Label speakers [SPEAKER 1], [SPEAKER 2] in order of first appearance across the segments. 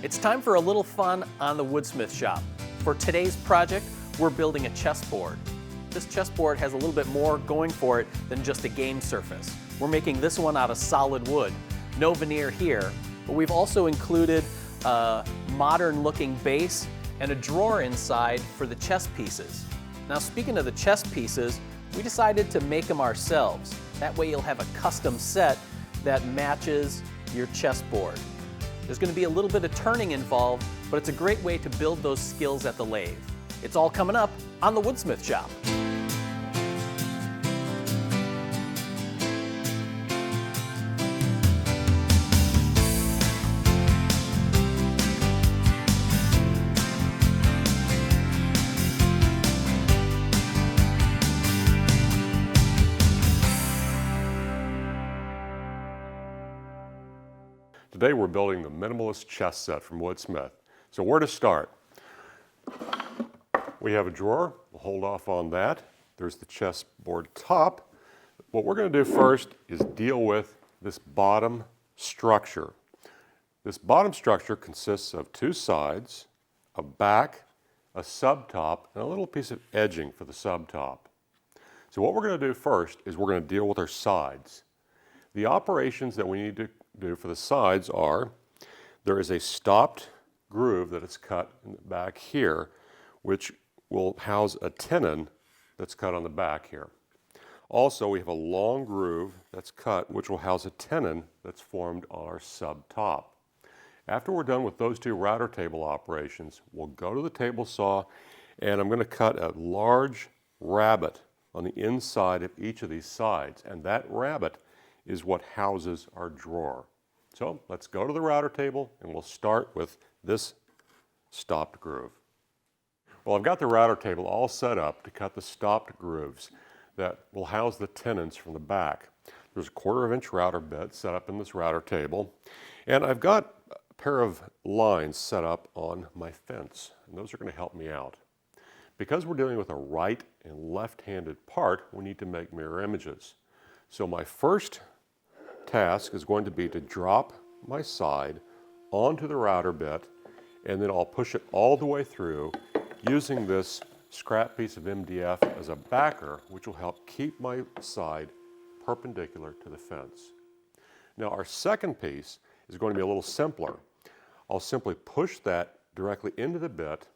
[SPEAKER 1] It's time for a little fun on the Woodsmith Shop. For today's project, we're building a chessboard. This chessboard has a little bit more going for it than just a game surface. We're making this one out of solid wood. No veneer here, but we've also included a modern looking base and a drawer inside for the chess pieces. Now, speaking of the chess pieces, we decided to make them ourselves. That way you'll have a custom set that matches your chessboard. There's going to be a little bit of turning involved, but it's a great way to build those skills at the lathe. It's all coming up on the Woodsmith Shop.
[SPEAKER 2] Today we're building the minimalist chess set from Woodsmith. So where to start? We have a drawer. We'll hold off on that. There's the chessboard top. What we're going to do first is deal with this bottom structure. This bottom structure consists of two sides, a back, a subtop, and a little piece of edging for the subtop. So what we're going to do first is we're going to deal with our sides. The operations that we need to do for the sides are, there is a stopped groove that is cut in the back here, which will house a tenon that's cut on the back here. Also, we have a long groove that's cut, which will house a tenon that's formed on our subtop. After we're done with those two router table operations, we'll go to the table saw, and I'm going to cut a large rabbet on the inside of each of these sides, and that rabbet is what houses our drawer. So let's go to the router table and we'll start with this stopped groove. Well, I've got the router table all set up to cut the stopped grooves that will house the tenons from the back. There's a 1/4 inch router bit set up in this router table, and I've got a pair of lines set up on my fence, and those are going to help me out. Because we're dealing with a right and left-handed part, we need to make mirror images. So my first task is going to be to drop my side onto the router bit, and then I'll push it all the way through using this scrap piece of MDF as a backer, which will help keep my side perpendicular to the fence. Now our second piece is going to be a little simpler. I'll simply push that directly into the bit,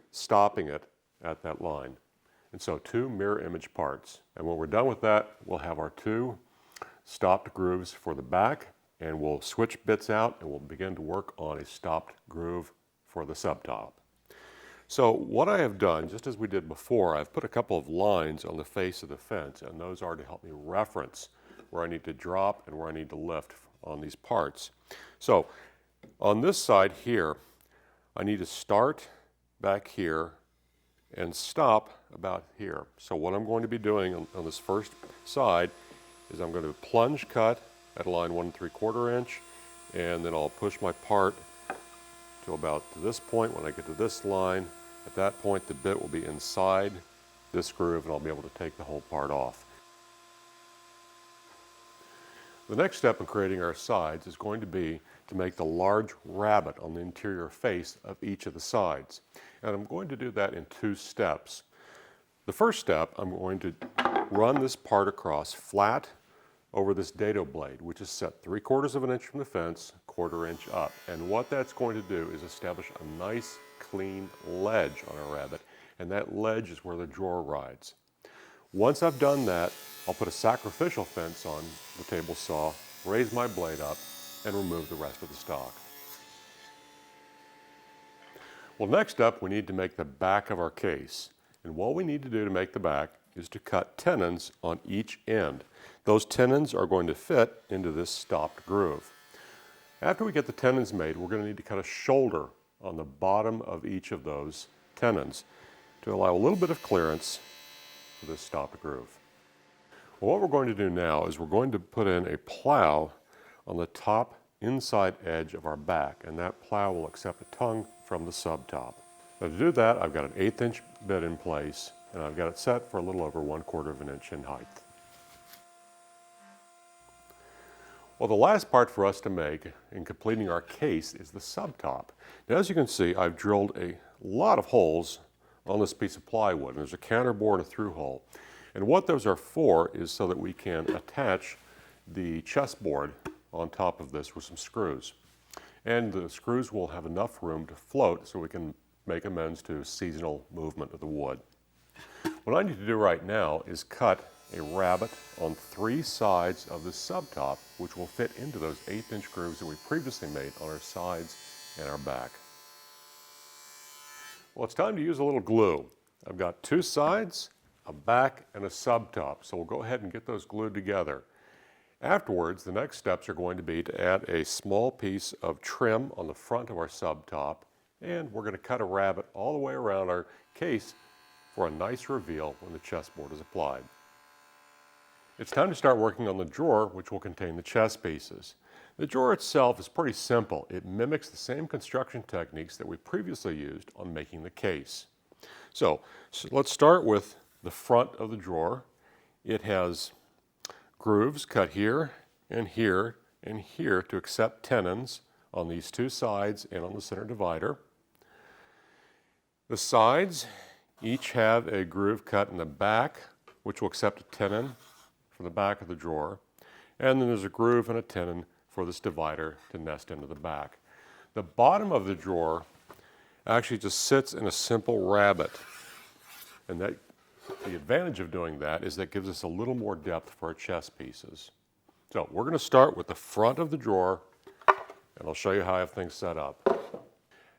[SPEAKER 2] stopping it at that line. And so two mirror image parts. And when we're done with that, we'll have our two stopped grooves for the back, and we'll switch bits out and we'll begin to work on a stopped groove for the subtop. So what I have done, just as we did before, I've put a couple of lines on the face of the fence, and those are to help me reference where I need to drop and where I need to lift on these parts. So on this side here, I need to start back here and stop about here. So what I'm going to be doing on this first side is I'm going to plunge cut at a line 1 3/4 inch, and then I'll push my part to about this point. When I get to this line, at that point the bit will be inside this groove and I'll be able to take the whole part off. The next step in creating our sides is going to be to make the large rabbet on the interior face of each of the sides. And I'm going to do that in 2 steps. The first step, I'm going to run this part across flat over this dado blade, which is set 3/4 inch from the fence, 1/4 inch up. And what that's going to do is establish a nice clean ledge on our rabbet, and that ledge is where the drawer rides. Once I've done that, I'll put a sacrificial fence on the table saw, raise my blade up, and remove the rest of the stock. Well, next up, we need to make the back of our case. And what we need to do to make the back is to cut tenons on each end. Those tenons are going to fit into this stopped groove. After we get the tenons made, we're going to need to cut a shoulder on the bottom of each of those tenons to allow a little bit of clearance for this stopped groove. Well, what we're going to do now is we're going to put in a plow on the top inside edge of our back, and that plow will accept a tongue from the subtop. Now to do that, I've got an 1/8 inch bit in place, and I've got it set for a little over 1/4 inch in height. Well, the last part for us to make in completing our case is the subtop. Now, as you can see, I've drilled a lot of holes on this piece of plywood. There's a counterbore and a through hole. And what those are for is so that we can attach the chessboard on top of this with some screws. And the screws will have enough room to float so we can make amends to seasonal movement of the wood. What I need to do right now is cut a rabbet on 3 sides of the subtop, which will fit into those 1/8" grooves that we previously made on our sides and our back. Well, it's time to use a little glue. I've got 2 sides, a back, and a subtop, so we'll go ahead and get those glued together. Afterwards, the next steps are going to be to add a small piece of trim on the front of our subtop, and we're going to cut a rabbet all the way around our case for a nice reveal when the chessboard is applied. It's time to start working on the drawer, which will contain the chess pieces. The drawer itself is pretty simple. It mimics the same construction techniques that we previously used on making the case. So let's start with the front of the drawer. It has grooves cut here and here and here to accept tenons on these 2 sides and on the center divider. The sides each have a groove cut in the back, which will accept a tenon for the back of the drawer, and then there's a groove and a tenon for this divider to nest into the back. The bottom of the drawer actually just sits in a simple rabbet, and the advantage of doing that is that it gives us a little more depth for our chess pieces. So we're going to start with the front of the drawer, and I'll show you how I have things set up.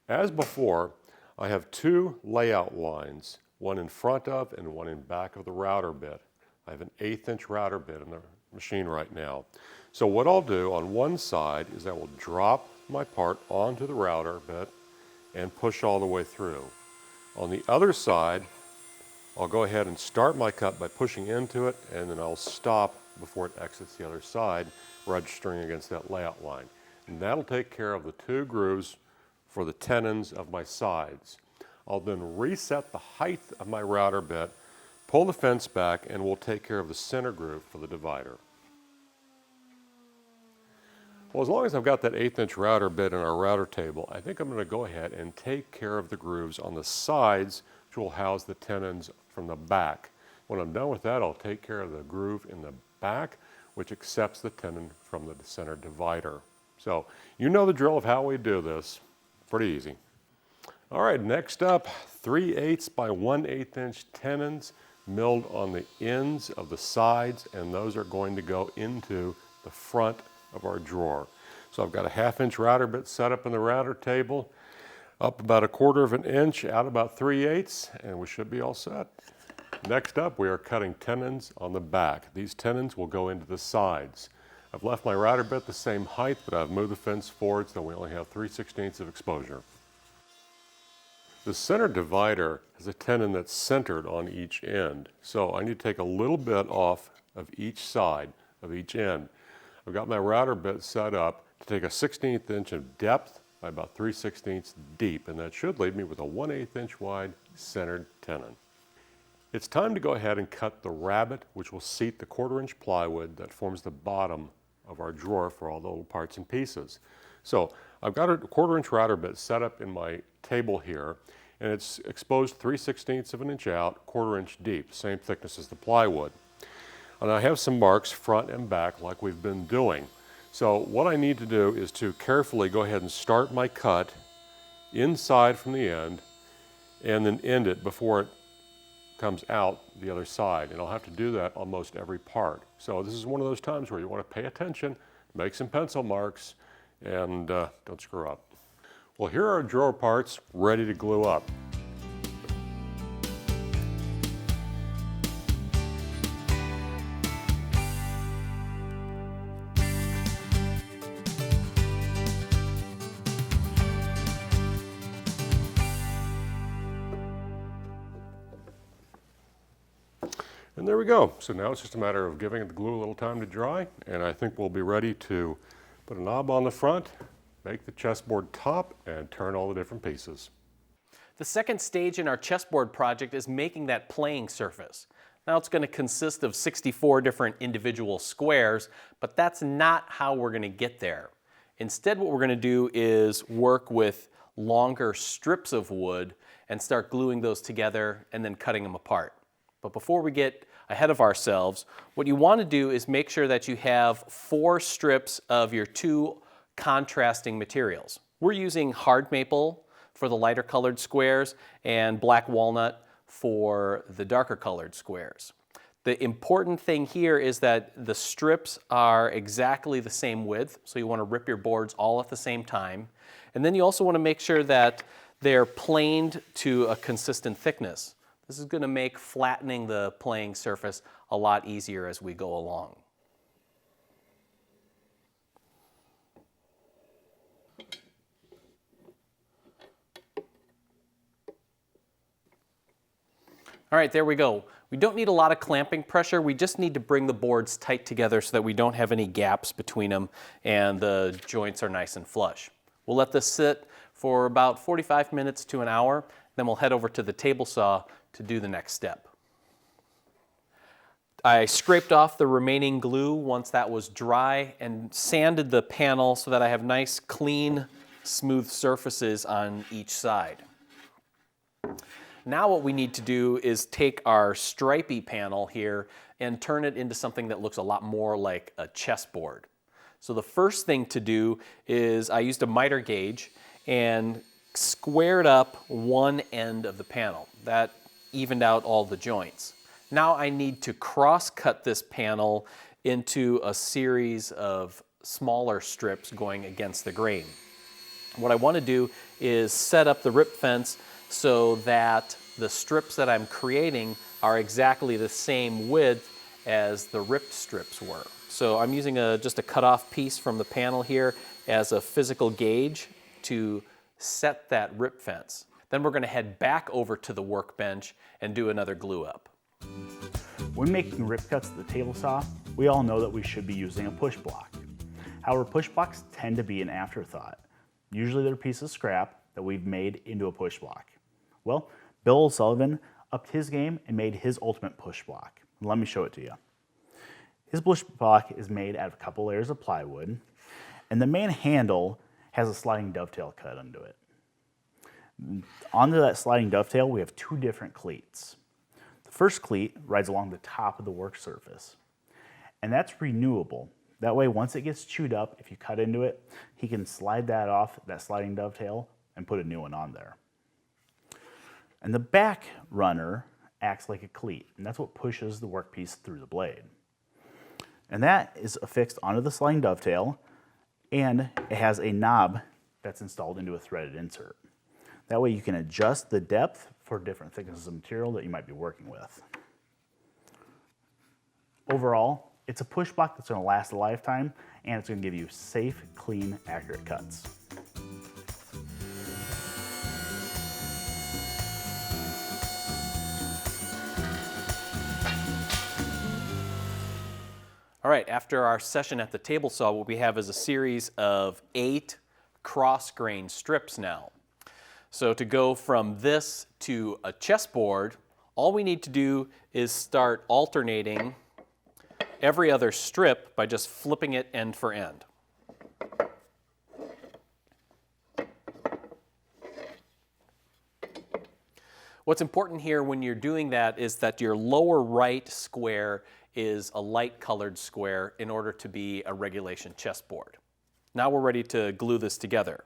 [SPEAKER 2] As before, I have 2 layout lines, one in front of and one in back of the router bit. I have an 1/8" router bit in the machine right now. So what I'll do on one side is I will drop my part onto the router bit and push all the way through. On the other side, I'll go ahead and start my cut by pushing into it, and then I'll stop before it exits the other side, registering against that layout line. And that'll take care of the 2 grooves for the tenons of my sides. I'll then reset the height of my router bit, pull the fence back, and we'll take care of the center groove for the divider. Well, as long as I've got that 1/8" router bit in our router table, I think I'm going to go ahead and take care of the grooves on the sides, which will house the tenons from the back. When I'm done with that, I'll take care of the groove in the back, which accepts the tenon from the center divider. So you know the drill of how we do this. Pretty easy. All right, next up, 3/8 by 1/8" tenons milled on the ends of the sides, and those are going to go into the front of our drawer. So I've got a 1/2" router bit set up in the router table, up about 1/4 inch, out about 3/8, and we should be all set. Next up, we are cutting tenons on the back. These tenons will go into the sides. I've left my router bit the same height, but I've moved the fence forward so we only have 3/16 of exposure. The center divider has a tenon that's centered on each end, so I need to take a little bit off of each side of each end. I've got my router bit set up to take a 1/16 inch of depth by about 3/16 deep, and that should leave me with a 1/8" wide centered tenon. It's time to go ahead and cut the rabbet, which will seat the 1/4 inch plywood that forms the bottom of our drawer for all the little parts and pieces. So I've got a 1/4 inch router bit set up in my table here, and it's exposed 3/16 inch out, 1/4 inch deep, same thickness as the plywood. And I have some marks front and back like we've been doing. So what I need to do is to carefully go ahead and start my cut inside from the end and then end it before it comes out the other side. And I'll have to do that on most every part. So this is one of those times where you want to pay attention, make some pencil marks, and don't screw up. Well, here are our drawer parts ready to glue up. And there we go. So now it's just a matter of giving the glue a little time to dry, and I think we'll be ready to put a knob on the front, make the chessboard top, and turn all the different pieces.
[SPEAKER 1] The second stage in our chessboard project is making that playing surface. Now it's going to consist of 64 different individual squares, but that's not how we're going to get there. Instead, what we're going to do is work with longer strips of wood and start gluing those together and then cutting them apart. But before we get ahead of ourselves, what you want to do is make sure that you have 4 strips of your 2 contrasting materials. We're using hard maple for the lighter colored squares and black walnut for the darker colored squares. The important thing here is that the strips are exactly the same width, so you want to rip your boards all at the same time. And then you also want to make sure that they're planed to a consistent thickness. This is going to make flattening the playing surface a lot easier as we go along. All right, there we go. We don't need a lot of clamping pressure. We just need to bring the boards tight together so that we don't have any gaps between them and the joints are nice and flush. We'll let this sit for about 45 minutes to an hour, then we'll head over to the table saw to do the next step. I scraped off the remaining glue once that was dry and sanded the panel so that I have nice, clean, smooth surfaces on each side. Now what we need to do is take our stripy panel here and turn it into something that looks a lot more like a chessboard. So the first thing to do is I used a miter gauge and squared up one end of the panel. That evened out all the joints. Now I need to cross-cut this panel into a series of smaller strips going against the grain. What I want to do is set up the rip fence so that the strips that I'm creating are exactly the same width as the ripped strips were. So I'm using just a cut-off piece from the panel here as a physical gauge to set that rip fence. Then we're going to head back over to the workbench and do another glue up.
[SPEAKER 3] When making rip cuts at the table saw, we all know that we should be using a push block. However, push blocks tend to be an afterthought. Usually they're a piece of scrap that we've made into a push block. Well, Bill O'Sullivan upped his game and made his ultimate push block. Let me show it to you. His push block is made out of a couple layers of plywood, and the main handle has a sliding dovetail cut into it. Onto that sliding dovetail, we have 2 different cleats. The first cleat rides along the top of the work surface, and that's renewable. That way, once it gets chewed up, if you cut into it, he can slide that off, that sliding dovetail, and put a new one on there. And the back runner acts like a cleat, and that's what pushes the workpiece through the blade. And that is affixed onto the sliding dovetail, and it has a knob that's installed into a threaded insert. That way you can adjust the depth for different thicknesses of material that you might be working with. Overall, it's a push block that's going to last a lifetime, and it's going to give you safe, clean, accurate cuts.
[SPEAKER 1] All right, after our session at the table saw, what we have is a series of 8 cross-grain strips now. So to go from this to a chessboard, all we need to do is start alternating every other strip by just flipping it end for end. What's important here when you're doing that is that your lower right square is a light colored square in order to be a regulation chessboard. Now we're ready to glue this together.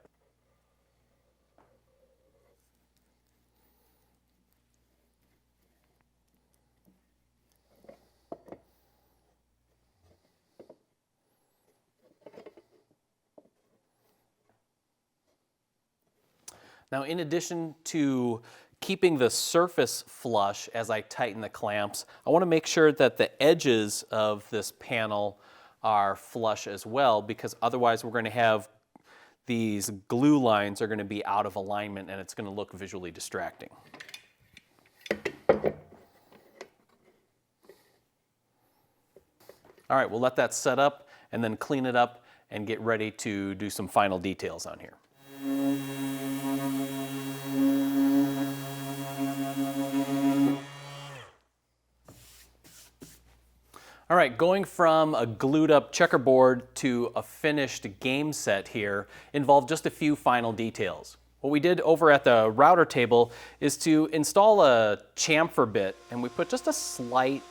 [SPEAKER 1] Now, in addition to keeping the surface flush as I tighten the clamps, I want to make sure that the edges of this panel are flush as well, because otherwise we're going to have these glue lines are going to be out of alignment and it's going to look visually distracting. All right, we'll let that set up and then clean it up and get ready to do some final details on here. right, going from a glued up checkerboard to a finished game set here involved just a few final details. What we did over at the router table is to install a chamfer bit, and we put just a slight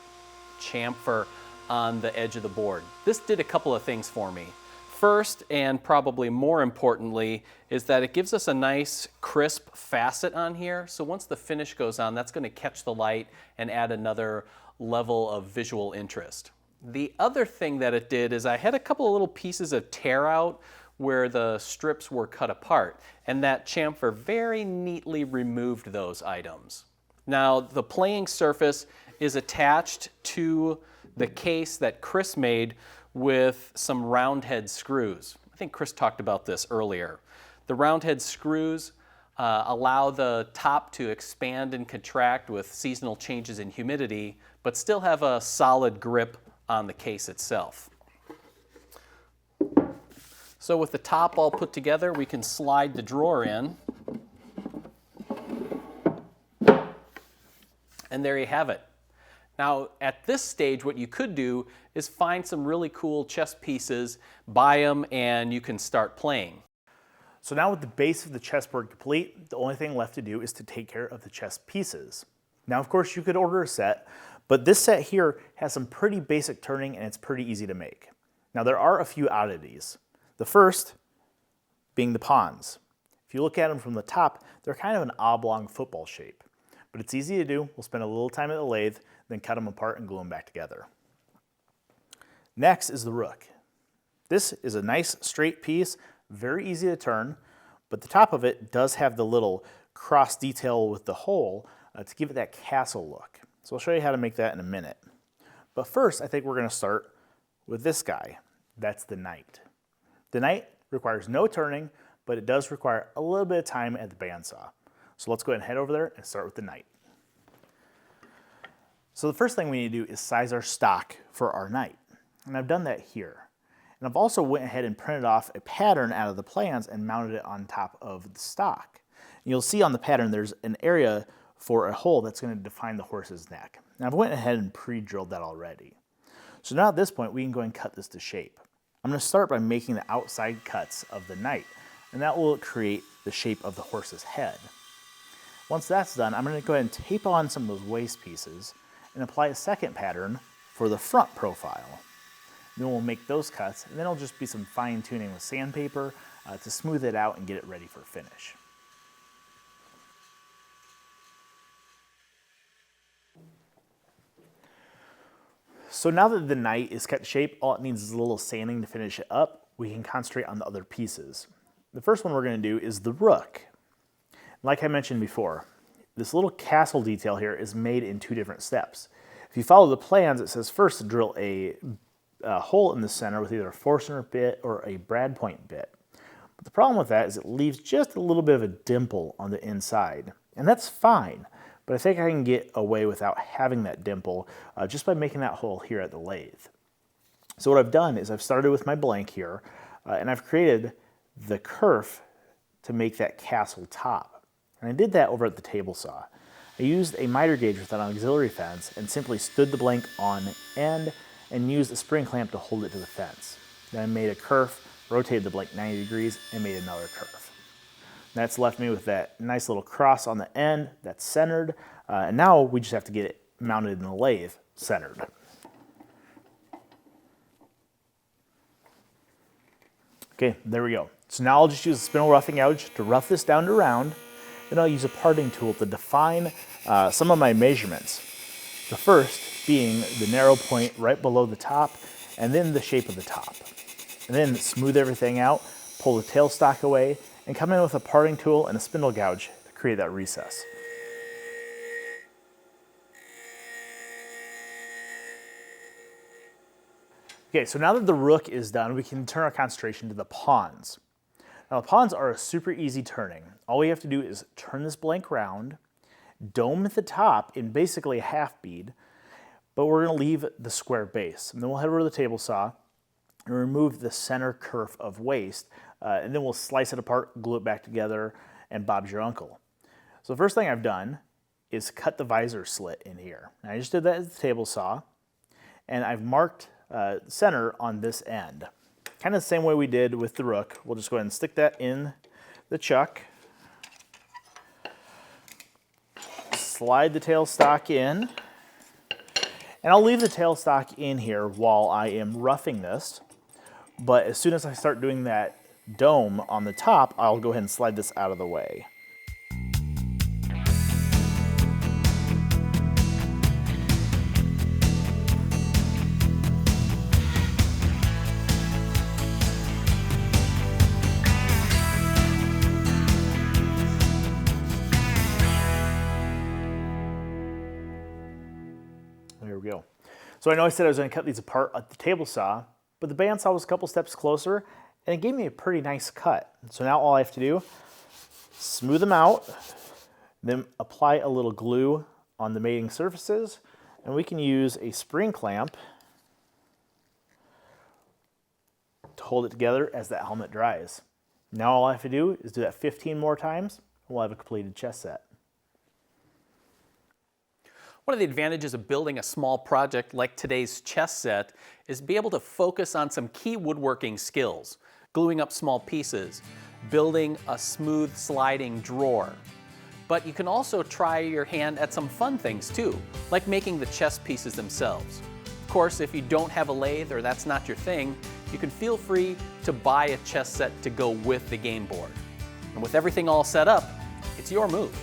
[SPEAKER 1] chamfer on the edge of the board. This did a couple of things for me. First, and probably more importantly, is that it gives us a nice crisp facet on here. So once the finish goes on, that's going to catch the light and add another level of visual interest. The other thing that it did is I had a couple of little pieces of tear out where the strips were cut apart, and that chamfer very neatly removed those items. Now, the playing surface is attached to the case that Chris made with some round head screws. I think Chris talked about this earlier. The round head screws allow the top to expand and contract with seasonal changes in humidity, but still have a solid grip on the case itself. So with the top all put together, we can slide the drawer in. And there you have it. Now, at this stage, what you could do is find some really cool chess pieces, buy them, and you can start playing.
[SPEAKER 3] So now with the base of the chessboard complete, the only thing left to do is to take care of the chess pieces. Now, of course, you could order a set, but this set here has some pretty basic turning and it's pretty easy to make. Now, there are a few oddities. The first being the pawns. If you look at them from the top, they're kind of an oblong football shape, but it's easy to do. We'll spend a little time at the lathe, then cut them apart and glue them back together. Next is the rook. This is a nice straight piece, very easy to turn, but the top of it does have the little cross detail with the hole to give it that castle look. So I'll show you how to make that in a minute. But first, I think we're going to start with this guy. That's the knight. The knight requires no turning, but it does require a little bit of time at the bandsaw. So let's go ahead and head over there and start with the knight. So the first thing we need to do is size our stock for our knight. And I've done that here. And I've also went ahead and printed off a pattern out of the plans and mounted it on top of the stock. And you'll see on the pattern there's an area for a hole that's going to define the horse's neck. Now I've went ahead and pre-drilled that already. So now at this point we can go and cut this to shape. I'm going to start by making the outside cuts of the knight, and that will create the shape of the horse's head. Once that's done, I'm going to go ahead and tape on some of those waist pieces and apply a second pattern for the front profile. Then we'll make those cuts, and then it'll just be some fine tuning with sandpaper to smooth it out and get it ready for finish. So now that the knight is cut to shape, all it needs is a little sanding to finish it up. We can concentrate on the other pieces. The first one we're going to do is the rook. Like I mentioned before, this little castle detail here is made in two different steps. If you follow the plans, it says first to drill a hole in the center with either a Forstner bit or a brad point bit. But the problem with that is it leaves just a little bit of a dimple on the inside. And that's fine, but I think I can get away without having that dimple just by making that hole here at the lathe. So what I've done is I've started with my blank here, and I've created the kerf to make that castle top. And I did that over at the table saw. I used a miter gauge with an auxiliary fence and simply stood the blank on end and used a spring clamp to hold it to the fence. Then I made a kerf, rotated the blank 90 degrees, and made another kerf. That's left me with that nice little cross on the end that's centered, and now we just have to get it mounted in the lathe centered. Okay, there we go. So now I'll just use a spindle roughing gouge to rough this down to round. Then I'll use a parting tool to define some of my measurements. The first being the narrow point right below the top, and then the shape of the top. And then smooth everything out, pull the tailstock away, and come in with a parting tool and a spindle gouge to create that recess. Okay, so now that the rook is done, we can turn our concentration to the pawns. Now the pawns are a super easy turning. All we have to do is turn this blank round, dome at the top in basically a half bead, but we're going to leave the square base. And then we'll head over to the table saw and remove the center kerf of waist, and then we'll slice it apart, glue it back together, and Bob's your uncle. So the first thing I've done is cut the visor slit in here. And I just did that at the table saw, and I've marked center on this end. Kind of the same way we did with the rook. We'll just go ahead and stick that in the chuck. Slide the tailstock in. And I'll leave the tailstock in here while I am roughing this. But as soon as I start doing that dome on the top, I'll go ahead and slide this out of the way. There we go. So I know I said I was going to cut these apart at the table saw, but the bandsaw was a couple steps closer and it gave me a pretty nice cut. So now all I have to do, smooth them out, then apply a little glue on the mating surfaces, and we can use a spring clamp to hold it together as that helmet dries. Now all I have to do is do that 15 more times, and we'll have a completed chess set.
[SPEAKER 1] One of the advantages of building a small project like today's chess set is to be able to focus on some key woodworking skills, gluing up small pieces, building a smooth sliding drawer. But you can also try your hand at some fun things too, like making the chess pieces themselves. Of course, if you don't have a lathe or that's not your thing, you can feel free to buy a chess set to go with the game board. And with everything all set up, it's your move.